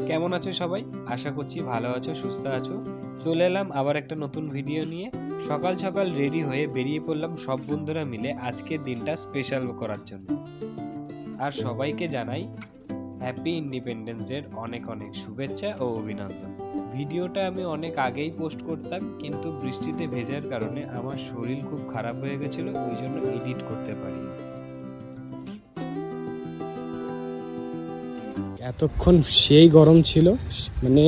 কেমন আছো সবাই? আশা করছি ভালো আছো, সুস্থ আছো। চলে এলাম আবার একটা নতুন ভিডিও নিয়ে। সকাল সকাল রেডি হয়ে বেরিয়ে পড়লাম সব বন্ধুরা মিলে আজকের দিনটা স্পেশাল করার জন্য। আর সবাইকে জানাই হ্যাপি ইন্ডিপেন্ডেন্স ডের অনেক অনেক শুভেচ্ছা ও অভিনন্দন। ভিডিওটা আমি অনেক আগেই পোস্ট করতাম, কিন্তু বৃষ্টিতে ভেজার কারণে আমার শরীর খুব খারাপ হয়ে গেছিল, ওই জন্য এডিট করতে পারিনি। এতক্ষণ সেই গরম ছিল, মানে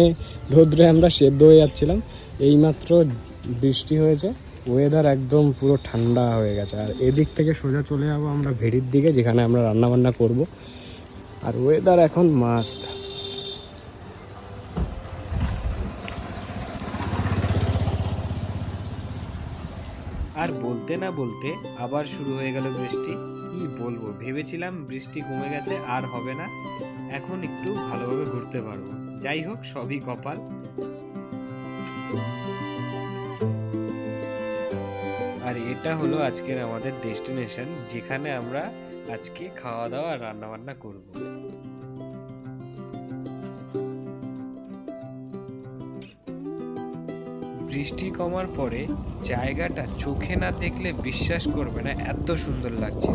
রোদ্রে আমরা সেদ্ধ হয়ে যাচ্ছিলাম। এইমাত্র বৃষ্টি হয়েছে, ওয়েদার একদম পুরো ঠান্ডা হয়ে গেছে। আর এদিক থেকে সোজা চলে যাবো আমরা ভেড়ির দিকে, যেখানে আমরা রান্না বান্না করব। আর ওয়েদার এখন মাস্ত। আর বলতে না বলতে আবার শুরু হয়ে গেল বৃষ্টি। কি বলবো, ভেবেছিলাম বৃষ্টি কমে গেছে আর হবে না, এখন একটু ভালোভাবে ঘুরতে পারবো। যাই হোক, সবই কপাল। আর এটা হলো আজকের আমাদের ডেস্টিনেশন, যেখানে আমরা আজকে খাওয়া দাওয়া আর রান্না বান্না করব। বৃষ্টি কমার পরে জায়গাটা চোখে না দেখলে বিশ্বাস করবে না, এত সুন্দর লাগছে।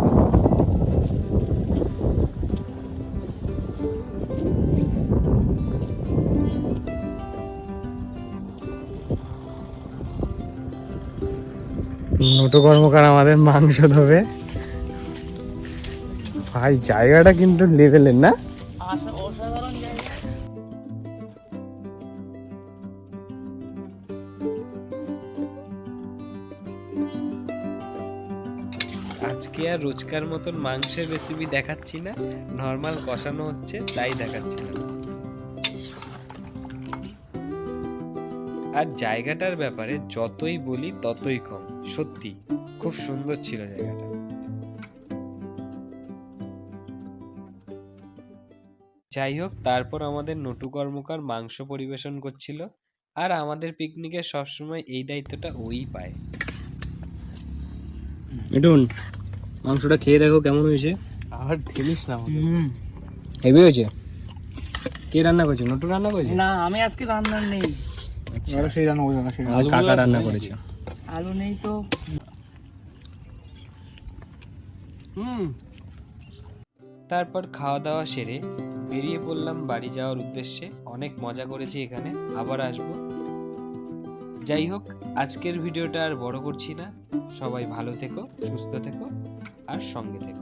নটু কর্মকার আমাদের মাংস ধোবে। ভাই জায়গাটা কিন্তু লেভেলের না? অসাধারণ জায়গা। আজকে আর রোজকার মতন মাংসের রেসিপি দেখাচ্ছি না, নর্মাল কষানো হচ্ছে তাই দেখাচ্ছিলাম। আর জায়গাটার ব্যাপারে যতই বলি ততই কম, সত্যি খুব সুন্দর ছিল জায়গাটা। যাই হোক, তারপর আমাদের নটু কর্মকার মাংস পরিবেশন করছিল। আর আমাদের পিকনিকে সবসময় এই দায়িত্বটা ওই পায়। মিঠুন, মাংসটা খেয়ে দেখো কেমন হয়েছে। আর ঢেলিস না আমাকে। হেভি হয়েছে। কে রান্না করেছে? নটু রান্না করেছে? না, আমি আজকে রান্নার নেই। সেই রান্না করেছে, কাকা রান্না করেছে। আলু নেই তো। তারপর খাওয়া দাওয়া সেরে বেরিয়ে পড়লাম বাড়ি যাওয়ার উদ্দেশ্যে। অনেক মজা করেছি এখানে, আবার আসবো। যাই হোক, আজকের ভিডিওটা আর বড় করছি না। সবাই ভালো থেকো, সুস্থ থেকো আর সঙ্গে থেকো।